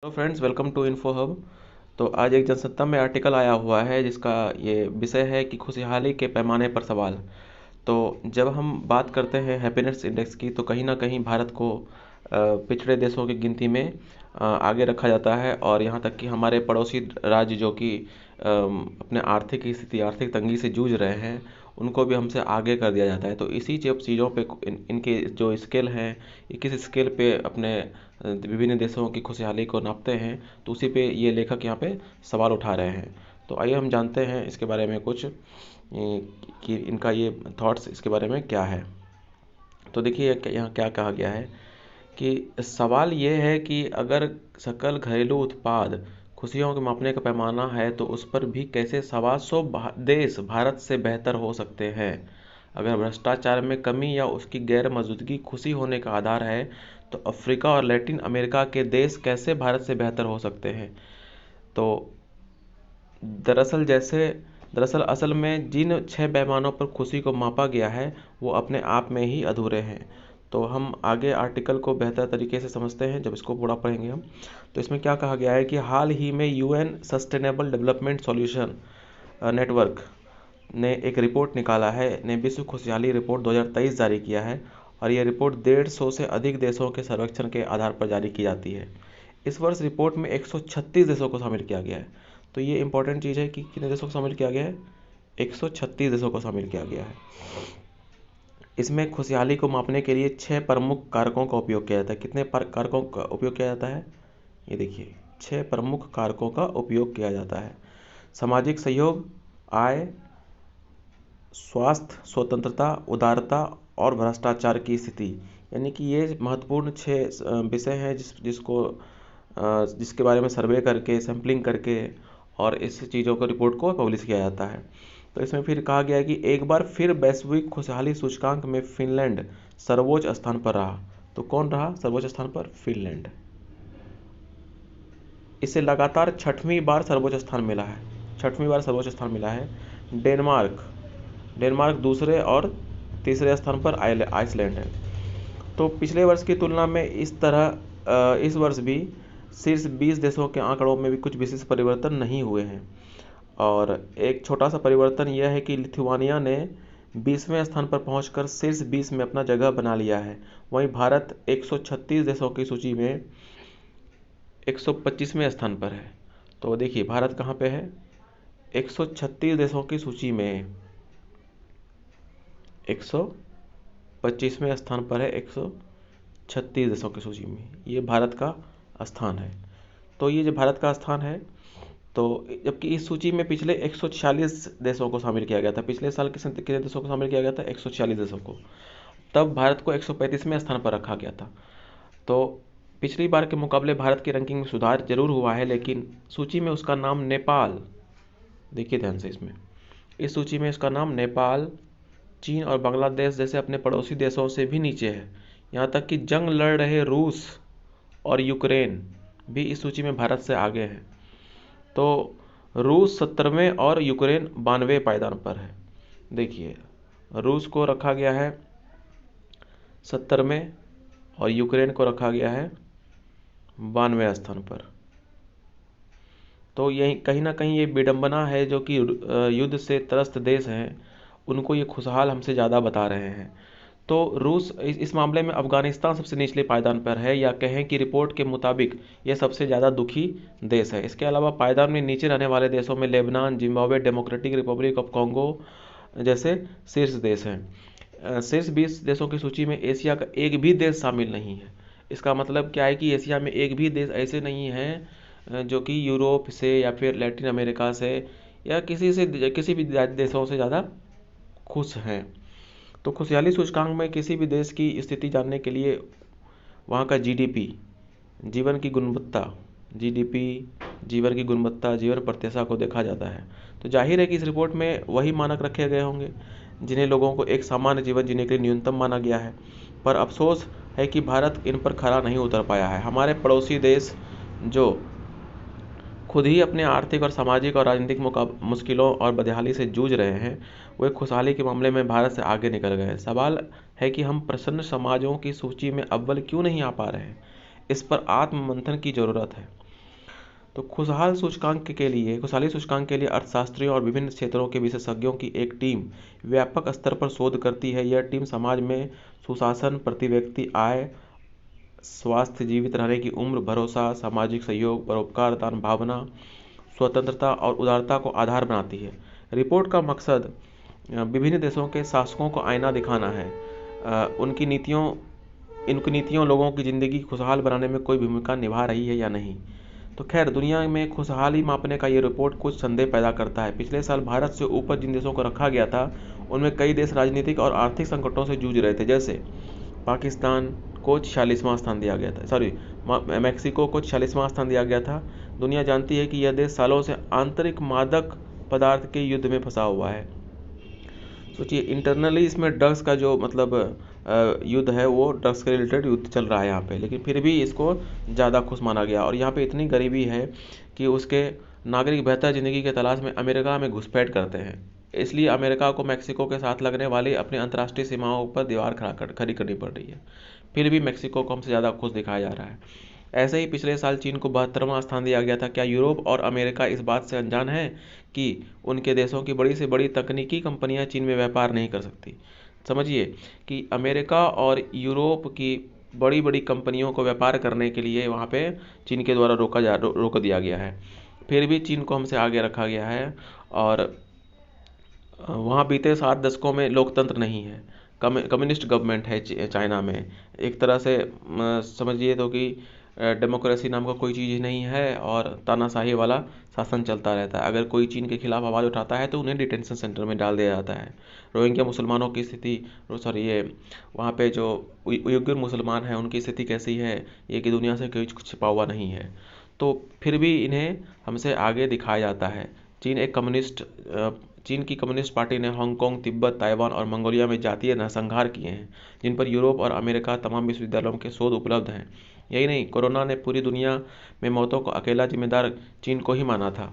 Hello friends, welcome to Info Hub. तो आज एक जनसत्ता में आर्टिकल आया हुआ है जिसका ये विषय है कि खुशहाली के पैमाने पर सवाल। तो जब हम बात करते हैं हैप्पीनेस इंडेक्स की, तो कहीं ना कहीं भारत को पिछड़े देशों की गिनती में आगे रखा जाता है, और यहाँ तक कि हमारे पड़ोसी राज्य जो कि अपने आर्थिक स्थिति आर्थिक तंगी से जूझ रहे हैं, उनको भी हमसे आगे कर दिया जाता है। तो इसी चीज़ों पे इनके जो स्केल हैं, ये किस स्केल पे अपने विभिन्न देशों की खुशहाली को नापते हैं, तो उसी पे ये लेखक यहाँ पे सवाल उठा रहे हैं। तो आइए हम जानते हैं इसके बारे में कुछ कि इनका ये थॉट्स इसके बारे में क्या है। तो देखिए यहाँ क्या कहा गया है कि सवाल ये है कि अगर सकल घरेलू उत्पाद खुशियों के मापने का पैमाना है, तो उस पर भी कैसे 125 देश भारत से बेहतर हो सकते हैं। अगर भ्रष्टाचार में कमी या उसकी गैर मौजूदगी खुशी होने का आधार है, तो अफ्रीका और लैटिन अमेरिका के देश कैसे भारत से बेहतर हो सकते हैं। तो दरअसल असल में जिन 6 पैमानों पर खुशी को मापा गया है, वो अपने आप में ही अधूरे हैं। तो हम आगे आर्टिकल को बेहतर तरीके से समझते हैं जब इसको पूरा पढ़ेंगे हम। तो इसमें क्या कहा गया है कि हाल ही में UN sustainable development solution network ने एक रिपोर्ट निकाला है, ने विश्व खुशहाली रिपोर्ट 2023 जारी किया है, और यह रिपोर्ट 150 से अधिक देशों के सर्वेक्षण के आधार पर जारी की जाती है। इस वर्ष रिपोर्ट में 136 देशों को शामिल किया गया है। तो ये इंपॉर्टेंट चीज़ है कि कितने देशों को शामिल किया गया है, 136 देशों को शामिल किया गया है। इसमें खुशहाली को मापने के लिए 6 प्रमुख कारकों का उपयोग किया जाता है। कितने कारकों का उपयोग किया जाता है, ये देखिए 6 प्रमुख कारकों का उपयोग किया जाता है। सामाजिक सहयोग, आय, स्वास्थ्य, स्वतंत्रता, उदारता और भ्रष्टाचार की स्थिति। यानी कि ये महत्वपूर्ण 6 विषय हैं जिसके बारे में सर्वे करके, सैम्पलिंग करके और इस चीज़ों को रिपोर्ट को पब्लिश किया जाता है। तो इसमें फिर कहा गया है कि एक बार फिर वैश्विक खुशहाली सूचकांक में फिनलैंड सर्वोच्च स्थान पर रहा। तो कौन रहा सर्वोच्च स्थान पर? फिनलैंड। इसे लगातार छठवीं बार सर्वोच्च स्थान मिला है। डेनमार्क दूसरे और तीसरे स्थान पर आइसलैंड है। तो पिछले वर्ष की तुलना में इस वर्ष भी शीर्ष 20 देशों के आंकड़ों में भी कुछ विशेष परिवर्तन नहीं हुए हैं। और एक छोटा सा परिवर्तन यह है कि लिथुआनिया ने 20वें स्थान पर पहुंचकर शीर्ष 20 में अपना जगह बना लिया है। वहीं भारत 136 देशों की सूची में 125वें स्थान पर है। तो देखिए भारत कहाँ पे है, 136 देशों की सूची में 125वें स्थान पर है। 136 देशों की सूची में ये भारत का स्थान है। तो ये जो भारत का स्थान है, तो जबकि इस सूची में पिछले 146 देशों को शामिल किया गया था। पिछले साल कितने देशों को शामिल किया गया था? 146 देशों को। तब भारत को 135वें स्थान पर रखा गया था। तो पिछली बार के मुकाबले भारत की रैंकिंग में सुधार जरूर हुआ है, लेकिन सूची में उसका नाम नेपाल, देखिए ध्यान से, इस सूची में इसका नाम नेपाल, चीन और बांग्लादेश जैसे अपने पड़ोसी देशों से भी नीचे है। यहाँ तक कि जंग लड़ रहे रूस और यूक्रेन भी इस सूची में भारत से आगे हैं। तो रूस 70वें और यूक्रेन 92वें पायदान पर है। देखिए रूस को रखा गया है 70वें और यूक्रेन को रखा गया है 92वें स्थान पर। तो यही कहीं ना कहीं ये विडंबना है, जो कि युद्ध से त्रस्त देश हैं उनको ये खुशहाल हमसे ज़्यादा बता रहे हैं। तो रूस इस मामले में अफगानिस्तान सबसे निचले पायदान पर है, या कहें कि रिपोर्ट के मुताबिक यह सबसे ज़्यादा दुखी देश है। इसके अलावा पायदान में नीचे रहने वाले देशों में Lebanon, Zimbabwe, democratic Republic of Congo जैसे शीर्ष देश हैं। शीर्ष 20 देशों की सूची में एशिया का एक भी देश शामिल नहीं है। इसका मतलब क्या है कि एशिया में एक भी देश ऐसे नहीं हैं जो कि यूरोप से या फिर लैटिन अमेरिका से या किसी भी देशों से ज़्यादा खुश हैं। तो खुशहाली सूचकांक में किसी भी देश की स्थिति जानने के लिए वहाँ का जीवन की गुणवत्ता, जीवन प्रत्याशा को देखा जाता है। तो जाहिर है कि इस रिपोर्ट में वही मानक रखे गए होंगे जिन्हें लोगों को एक सामान्य जीवन जीने के लिए न्यूनतम माना गया है। पर अफसोस है कि भारत इन पर खरा नहीं उतर पाया है। हमारे पड़ोसी देश जो खुद ही अपने आर्थिक और सामाजिक और राजनीतिक मुश्किलों और बदहाली से जूझ रहे हैं, वे खुशहाली के मामले में भारत से आगे निकल गए हैं। सवाल है कि हम प्रसन्न समाजों की सूची में अव्वल क्यों नहीं आ पा रहे हैं। इस पर आत्ममंथन की ज़रूरत है। तो खुशहाली सूचकांक के लिए अर्थशास्त्रियों और विभिन्न क्षेत्रों के विशेषज्ञों की एक टीम व्यापक स्तर पर शोध करती है। यह टीम समाज में सुशासन, प्रति व्यक्ति आय, स्वास्थ्य, जीवित रहने की उम्र, भरोसा, सामाजिक सहयोग, परोपकार, दान भावना, स्वतंत्रता और उदारता को आधार बनाती है। रिपोर्ट का मकसद विभिन्न देशों के शासकों को आईना दिखाना है। उनकी नीतियों लोगों की ज़िंदगी खुशहाल बनाने में कोई भूमिका निभा रही है या नहीं। तो खैर, दुनिया में खुशहाली मापने का ये रिपोर्ट कुछ संदेह पैदा करता है। पिछले साल भारत से ऊपर जिन देशों को रखा गया था, उनमें कई देश राजनीतिक और आर्थिक संकटों से जूझ रहे थे। जैसे पाकिस्तान को 46वां स्थान दिया गया था, मैक्सिको को 46वां स्थान दिया गया था। दुनिया जानती है कि यह देश सालों से आंतरिक मादक पदार्थ के युद्ध में फंसा हुआ है। सोचिए, इंटरनली इसमें ड्रग्स का जो युद्ध है, वो ड्रग्स के रिलेटेड युद्ध चल रहा है यहाँ पे, लेकिन फिर भी इसको ज़्यादा खुश माना गया। और यहाँ पे इतनी गरीबी है कि उसके नागरिक बेहतर ज़िंदगी के तलाश में अमेरिका में घुसपैठ करते हैं। इसलिए अमेरिका को मैक्सिको के साथ लगने वाली अपनी अंतर्राष्ट्रीय सीमाओं पर दीवार खड़ी करनी पड़ रही है। फिर भी मैक्सिको को हमसे ज़्यादा खुश दिखाया जा रहा है। ऐसे ही पिछले साल चीन को 72वां स्थान दिया गया था। क्या यूरोप और अमेरिका इस बात से अनजान है कि उनके देशों की बड़ी से बड़ी तकनीकी कंपनियां चीन में व्यापार नहीं कर सकती? समझिए कि अमेरिका और यूरोप की बड़ी बड़ी कंपनियों को व्यापार करने के लिए वहाँ पे चीन के द्वारा रोक दिया गया है। फिर भी चीन को हमसे आगे रखा गया है। और वहाँ बीते 7 दशकों में लोकतंत्र नहीं है, कम्युनिस्ट गवर्नमेंट है चाइना में। एक तरह से समझिए तो कि डेमोक्रेसी नाम का कोई चीज़ ही नहीं है और तानाशाही वाला शासन चलता रहता है। अगर कोई चीन के खिलाफ आवाज़ उठाता है तो उन्हें डिटेंशन सेंटर में डाल दिया जाता है। रोहिंग्या मुसलमानों की स्थिति, वहाँ पे जो उइगर मुसलमान हैं उनकी स्थिति कैसी है, ये कि दुनिया से कोई कुछ छिपा हुआ नहीं है। तो फिर भी इन्हें हमसे आगे दिखाया जाता है। चीन की कम्युनिस्ट पार्टी ने हांगकांग, तिब्बत, ताइवान और मंगोलिया में जातीय नरसंहार किए हैं, जिन पर यूरोप और अमेरिका तमाम विश्वविद्यालयों के शोध उपलब्ध हैं। यही नहीं, कोरोना ने पूरी दुनिया में मौतों को अकेला जिम्मेदार चीन को ही माना था।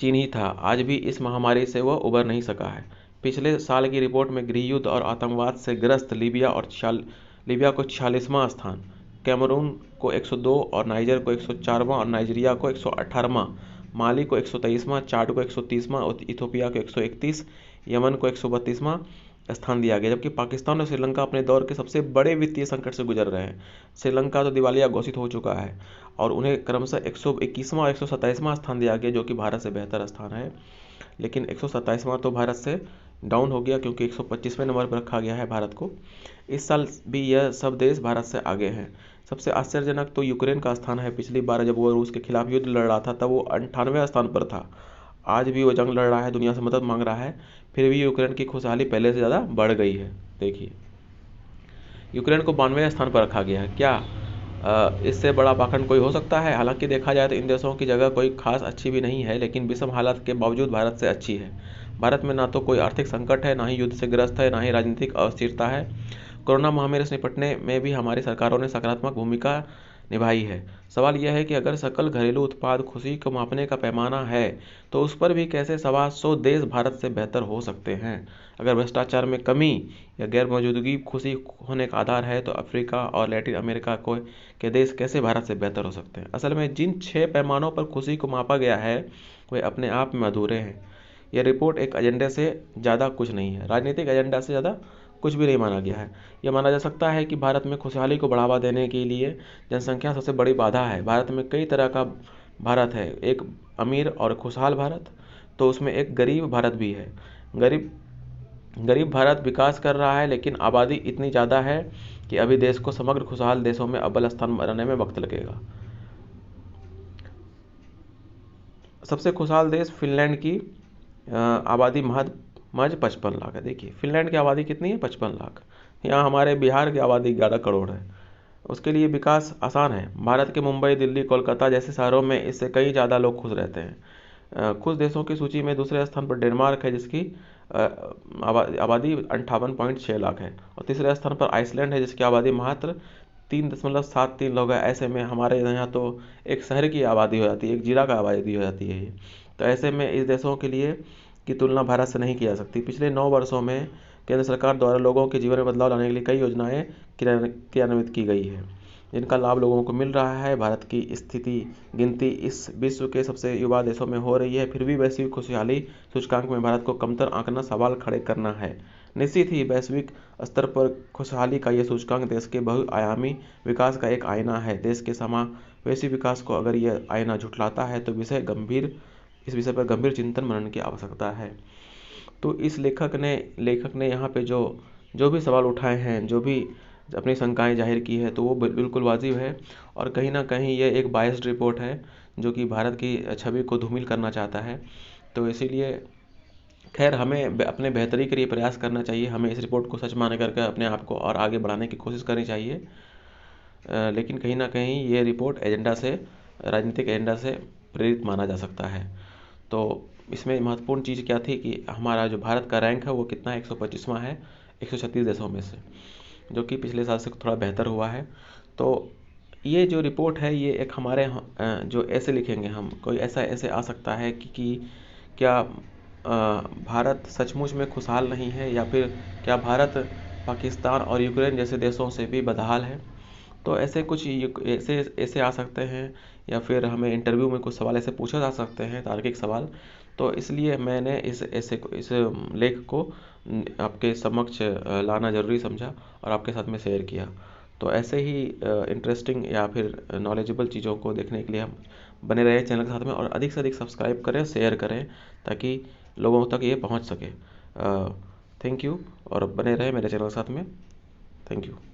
चीन ही था। आज भी इस महामारी से वह उबर नहीं सका है। पिछले साल की रिपोर्ट में गृह युद्ध और आतंकवाद से ग्रस्त लीबिया को 46वां स्थान, कैमरून को 102 और नाइजर को 104वां और नाइजीरिया को 118वां, माली को 123वां, चाड को 130वां, इथोपिया को 131, यमन को 132वां स्थान दिया गया। जबकि पाकिस्तान और श्रीलंका अपने दौर के सबसे बड़े वित्तीय संकट से गुजर रहे हैं। श्रीलंका तो दिवालिया घोषित हो चुका है और उन्हें क्रमशः 121वां और 127वां स्थान दिया गया, जो कि भारत से बेहतर स्थान है। लेकिन 127वां तो भारत से डाउन हो गया, क्योंकि 125वें नंबर पर रखा गया है भारत को। इस साल भी यह सब देश भारत से आगे हैं। सबसे आश्चर्यजनक तो यूक्रेन का स्थान है। पिछली बार जब वो रूस के खिलाफ युद्ध लड़ रहा था तब वो 98वें स्थान पर था। आज भी वो जंग लड़ रहा है, दुनिया से मदद मांग रहा है, फिर भी यूक्रेन की खुशहाली पहले से ज़्यादा बढ़ गई है। देखिए, यूक्रेन को 92वें स्थान पर रखा गया है। क्या इससे बड़ा पाखंड कोई हो सकता है? हालांकि देखा जाए तो इन देशों की जगह कोई खास अच्छी भी नहीं है, लेकिन विषम हालात के बावजूद भारत से अच्छी है। भारत में ना तो कोई आर्थिक संकट है, ना ही युद्ध से ग्रस्त है, ना ही राजनीतिक अस्थिरता है। कोरोना महामारी से निपटने में भी हमारी सरकारों ने सकारात्मक भूमिका निभाई है। सवाल यह है कि अगर सकल घरेलू उत्पाद खुशी को मापने का पैमाना है, तो उस पर भी कैसे 125 देश भारत से बेहतर हो सकते हैं? अगर भ्रष्टाचार में कमी या गैर मौजूदगी खुशी होने का आधार है, तो अफ्रीका और लैटिन अमेरिका के देश कैसे भारत से बेहतर हो सकते हैं? असल में जिन 6 पैमानों पर खुशी को मापा गया है, वे अपने आप में अधूरे हैं। यह रिपोर्ट एक एजेंडे से ज़्यादा कुछ नहीं है, राजनीतिक एजेंडा से ज़्यादा कुछ भी नहीं माना गया है। यह माना जा सकता है कि भारत में खुशहाली को बढ़ावा देने के लिए जनसंख्या सबसे बड़ी बाधा है। भारत में कई तरह का भारत है, एक अमीर और खुशहाल भारत, तो उसमें एक गरीब भारत भी है। गरीब भारत विकास कर रहा है, लेकिन आबादी इतनी ज़्यादा है कि अभी देश को समग्र खुशहाल देशों में अव्वल स्थान बनाने में वक्त लगेगा। सबसे खुशहाल देश फिनलैंड की आबादी महज 55 लाख है। देखिए, फिनलैंड की आबादी कितनी है? 55 लाख। यहाँ हमारे बिहार की आबादी 11 करोड़ है। उसके लिए विकास आसान है। भारत के मुंबई, दिल्ली, कोलकाता जैसे शहरों में इससे कई ज़्यादा लोग खुश रहते हैं। खुश देशों की सूची में दूसरे स्थान पर डेनमार्क है, जिसकी आबादी 58.6 लाख है, और तीसरे स्थान पर आइसलैंड है, जिसकी आबादी मात्र 3.73 लोग है। ऐसे में हमारे यहाँ तो एक शहर की आबादी हो जाती है, एक जिला का आबादी हो जाती है ये। तो ऐसे में इस देशों के लिए की तुलना भारत से नहीं की जा सकती। पिछले 9 वर्षों में केंद्र सरकार द्वारा लोगों के जीवन में बदलाव लाने के लिए कई योजनाएं क्रियान्वित की गई है। जिनका लाभ लोगों को मिल रहा है। भारत की स्थिति गिनती इस विश्व के सबसे युवा देशों में हो रही है, फिर भी वैश्विक खुशहाली सूचकांक में भारत को कमतर आंकना सवाल खड़े करना है। निश्चित ही वैश्विक स्तर पर खुशहाली का यह सूचकांक देश के बहुआयामी विकास का एक आईना है। देश के समावेशी विकास को अगर यह आईना झुठलाता है तो इस विषय पर गंभीर चिंतन मनन की आवश्यकता है। तो इस लेखक ने यहाँ पे जो जो भी सवाल उठाए हैं, जो भी अपनी शंकाएं जाहिर की है, तो वो बिल्कुल वाजिब है। और कहीं ना कहीं ये एक बायस्ड रिपोर्ट है जो कि भारत की छवि को धूमिल करना चाहता है। तो इसीलिए खैर हमें अपने बेहतरी के लिए प्रयास करना चाहिए। हमें इस रिपोर्ट को सच मान करके अपने आप को और आगे बढ़ाने की कोशिश करनी चाहिए। लेकिन कहीं ना कहीं ये रिपोर्ट राजनीतिक एजेंडा से प्रेरित माना जा सकता है। तो इसमें महत्वपूर्ण चीज़ क्या थी कि हमारा जो भारत का रैंक है वो कितना है, 125वां है 136 देशों में से, जो कि पिछले साल से थोड़ा बेहतर हुआ है। तो ये जो रिपोर्ट है ये एक हमारे जो ऐसे लिखेंगे हम, कोई ऐसे आ सकता है कि क्या भारत सचमुच में खुशहाल नहीं है, या फिर क्या भारत पाकिस्तान और यूक्रेन जैसे देशों से भी बदहाल है। तो ऐसे कुछ ऐसे ऐसे आ सकते हैं, या फिर हमें इंटरव्यू में कुछ सवाल ऐसे पूछे जा सकते हैं, तार्किक सवाल। तो इसलिए मैंने इस लेख को आपके समक्ष लाना ज़रूरी समझा और आपके साथ में शेयर किया। तो ऐसे ही इंटरेस्टिंग या फिर नॉलेजेबल चीज़ों को देखने के लिए हम बने रहें चैनल के साथ में, और अधिक से अधिक सब्सक्राइब करें, शेयर करें, ताकि लोगों तक ये पहुंच सके। थैंक यू, और बने रहें मेरे चैनल के साथ में। Thank you.